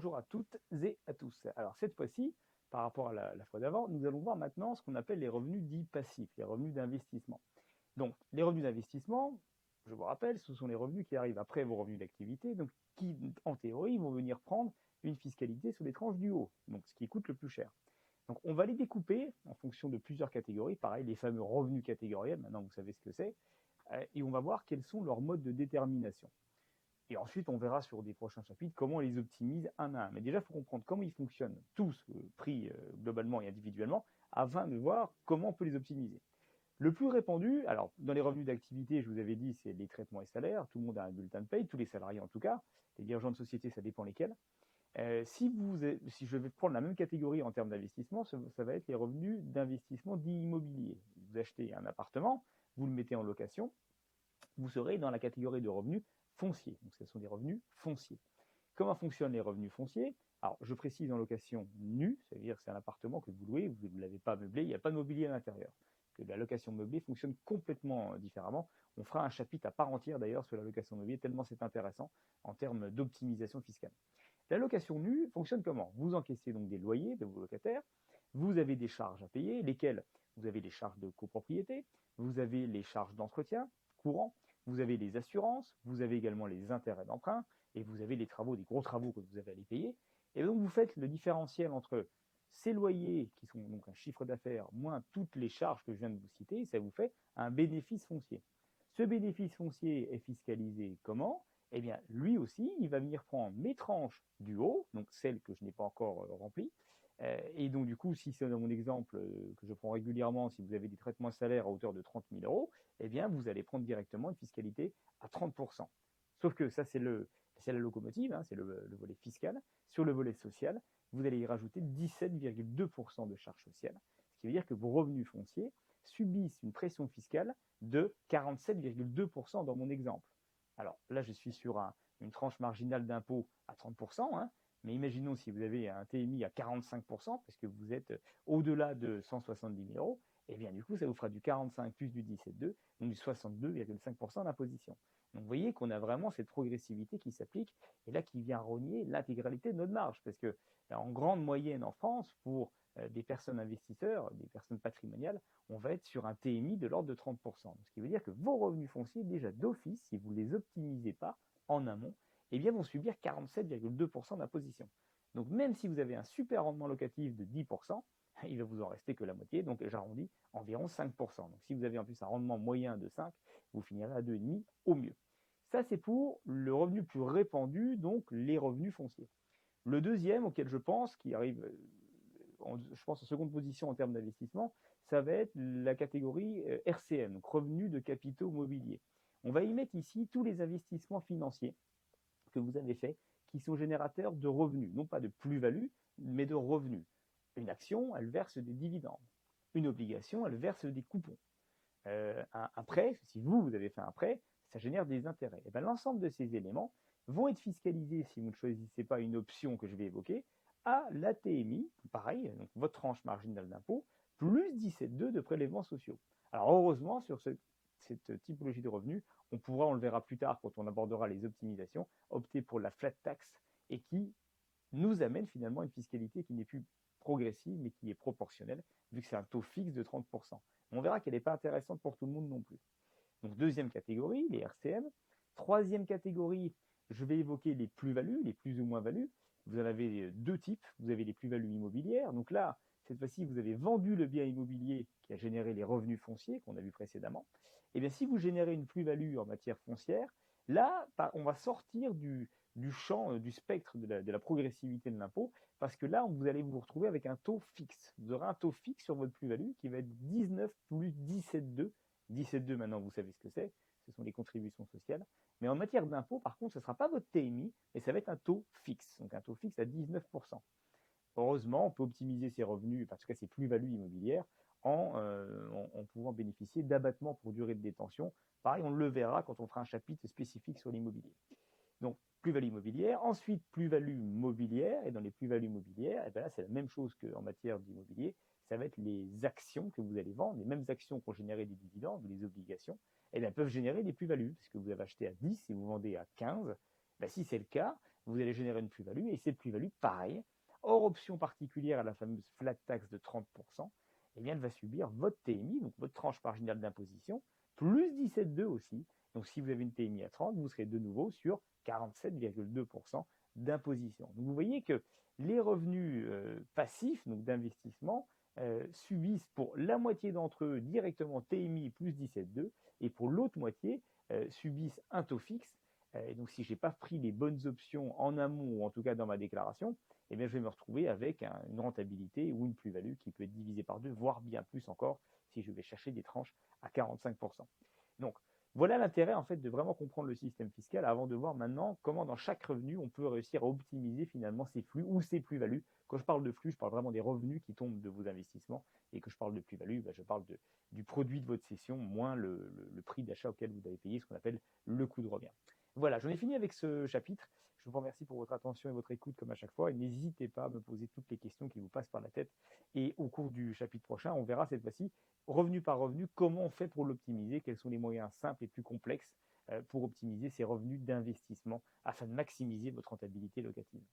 bonjour à toutes et à tous. Alors cette fois-ci, par rapport à la fois d'avant, nous allons voir maintenant ce qu'on appelle les revenus dits passifs, les revenus d'investissement. Donc les revenus d'investissement, je vous rappelle, ce sont les revenus qui arrivent après vos revenus d'activité, donc qui en théorie vont venir prendre une fiscalité sur les tranches du haut, donc ce qui coûte le plus cher. Donc on va les découper en fonction de plusieurs catégories, pareil les fameux revenus catégoriels, maintenant vous savez ce que c'est, et on va voir quels sont leurs modes de détermination. Et ensuite, on verra sur des prochains chapitres comment on les optimise un à un. Mais déjà, il faut comprendre comment ils fonctionnent tous, pris globalement et individuellement, afin de voir comment on peut les optimiser. Le plus répandu, alors dans les revenus d'activité, je vous avais dit, c'est les traitements et salaires. Tout le monde a un bulletin de paye, tous les salariés en tout cas. Les dirigeants de société, ça dépend lesquels. Si je vais prendre la même catégorie en termes d'investissement, ça va être les revenus d'investissement dits immobiliers. Vous achetez un appartement, vous le mettez en location, vous serez dans la catégorie de revenus fonciers. Donc, ce sont des revenus fonciers. Comment fonctionnent les revenus fonciers? Alors, je précise en location nue, c'est-à-dire que c'est un appartement que vous louez, vous ne l'avez pas meublé, il n'y a pas de mobilier à l'intérieur. Que la location meublée fonctionne complètement différemment. On fera un chapitre à part entière d'ailleurs sur la location meublée, tellement c'est intéressant en termes d'optimisation fiscale. La location nue fonctionne comment? Vous encaissez donc des loyers de vos locataires, vous avez des charges à payer, lesquelles? Vous avez les charges de copropriété, vous avez les charges d'entretien courant, vous avez les assurances, vous avez également les intérêts d'emprunt, et vous avez les travaux, des gros travaux que vous avez à les payer. Et donc vous faites le différentiel entre ces loyers, qui sont donc un chiffre d'affaires, moins toutes les charges que je viens de vous citer, et ça vous fait un bénéfice foncier. Ce bénéfice foncier est fiscalisé comment? Eh bien, lui aussi, il va venir prendre mes tranches du haut, donc celles que je n'ai pas encore remplies. Et donc, du coup, si c'est dans mon exemple que je prends régulièrement, si vous avez des traitements salaires à hauteur de 30 000 euros, eh bien, vous allez prendre directement une fiscalité à 30%. Sauf que ça, c'est la locomotive, hein, c'est le volet fiscal. Sur le volet social, vous allez y rajouter 17,2% de charges sociales, ce qui veut dire que vos revenus fonciers subissent une pression fiscale de 47,2% dans mon exemple. Alors là, je suis sur une tranche marginale d'impôt à 30%, hein, mais imaginons si vous avez un TMI à 45%, parce que vous êtes au-delà de 170 000 euros, et bien du coup, ça vous fera du 45 plus du 17,2, donc du 62,5% d'imposition. Donc vous voyez qu'on a vraiment cette progressivité qui s'applique, et là qui vient rogner l'intégralité de notre marge, parce que en grande moyenne en France, pour des personnes investisseurs, des personnes patrimoniales, on va être sur un TMI de l'ordre de 30%. Ce qui veut dire que vos revenus fonciers, déjà d'office, si vous ne les optimisez pas en amont, eh bien, vont subir 47,2% d'imposition. Donc même si vous avez un super rendement locatif de 10%, il va vous en rester que la moitié, donc j'arrondis environ 5%. Donc si vous avez en plus un rendement moyen de 5, vous finirez à 2,5 au mieux. Ça, c'est pour le revenu plus répandu, donc les revenus fonciers. Le deuxième auquel je pense, qui arrive, je pense en seconde position en termes d'investissement, ça va être la catégorie RCM, donc revenus de capitaux mobiliers. On va y mettre ici tous les investissements financiers que vous avez faits qui sont générateurs de revenus, non pas de plus-value, mais de revenus. Une action, elle verse des dividendes. Une obligation, elle verse des coupons. Un prêt, si vous avez fait un prêt, ça génère des intérêts. Et bien, l'ensemble de ces éléments vont être fiscalisés, si vous ne choisissez pas une option que je vais évoquer, à la TMI, pareil, donc votre tranche marginale d'impôt, plus 17,2 de prélèvements sociaux. Alors heureusement, sur cette typologie de revenus, on le verra plus tard quand on abordera les optimisations, opter pour la flat tax et qui nous amène finalement à une fiscalité qui n'est plus progressive mais qui est proportionnelle, vu que c'est un taux fixe de 30%. On verra qu'elle n'est pas intéressante pour tout le monde non plus. Donc deuxième catégorie, les RCM. Troisième catégorie, je vais évoquer les plus-values, les plus ou moins-values. Vous en avez deux types. Vous avez les plus-values immobilières. Donc là, cette fois-ci, vous avez vendu le bien immobilier qui a généré les revenus fonciers qu'on a vu précédemment. Et bien, si vous générez une plus-value en matière foncière, là, on va sortir du champ, du spectre de la progressivité de l'impôt, parce que là, vous allez vous retrouver avec un taux fixe. Vous aurez un taux fixe sur votre plus-value qui va être 19 plus 17,2. 17,2 maintenant, vous savez ce que c'est, ce sont les contributions sociales. Mais en matière d'impôt, par contre, ce ne sera pas votre TMI, mais ça va être un taux fixe, donc un taux fixe à 19%. Heureusement, on peut optimiser ses revenus, en tout cas ses plus-values immobilières, en pouvant bénéficier d'abattements pour durée de détention. Pareil, on le verra quand on fera un chapitre spécifique sur l'immobilier. Donc, plus-value immobilière, ensuite plus-value mobilière, et dans les plus-values mobilières, et bien là, c'est la même chose qu'en matière d'immobilier, ça va être les actions que vous allez vendre, les mêmes actions qui ont généré des dividendes, les obligations, et bien, elles peuvent générer des plus-values, puisque vous avez acheté à 10 et vous vendez à 15. Ben, si c'est le cas, vous allez générer une plus-value, et cette plus-value, pareil, hors option particulière à la fameuse flat tax de 30%, eh bien, elle va subir votre TMI, donc votre tranche marginale d'imposition, plus 17,2 aussi. Donc, si vous avez une TMI à 30, vous serez de nouveau sur 47,2% d'imposition. Donc, vous voyez que les revenus passifs, donc d'investissement, subissent pour la moitié d'entre eux directement TMI plus 17,2 et pour l'autre moitié subissent un taux fixe. Et donc, si je n'ai pas pris les bonnes options en amont ou en tout cas dans ma déclaration, eh bien, je vais me retrouver avec une rentabilité ou une plus-value qui peut être divisée par deux, voire bien plus encore si je vais chercher des tranches à 45%. Donc, voilà l'intérêt en fait de vraiment comprendre le système fiscal avant de voir maintenant comment dans chaque revenu on peut réussir à optimiser finalement ses flux ou ses plus-values. Quand je parle de flux, je parle vraiment des revenus qui tombent de vos investissements, et que je parle de plus-value, je parle du produit de votre cession moins le prix d'achat auquel vous avez payé, ce qu'on appelle le coût de revient. Voilà, j'en ai fini avec ce chapitre. Je vous remercie pour votre attention et votre écoute comme à chaque fois, et n'hésitez pas à me poser toutes les questions qui vous passent par la tête. Et au cours du chapitre prochain, on verra cette fois-ci, revenu par revenu, comment on fait pour l'optimiser, quels sont les moyens simples et plus complexes pour optimiser ces revenus d'investissement afin de maximiser votre rentabilité locative.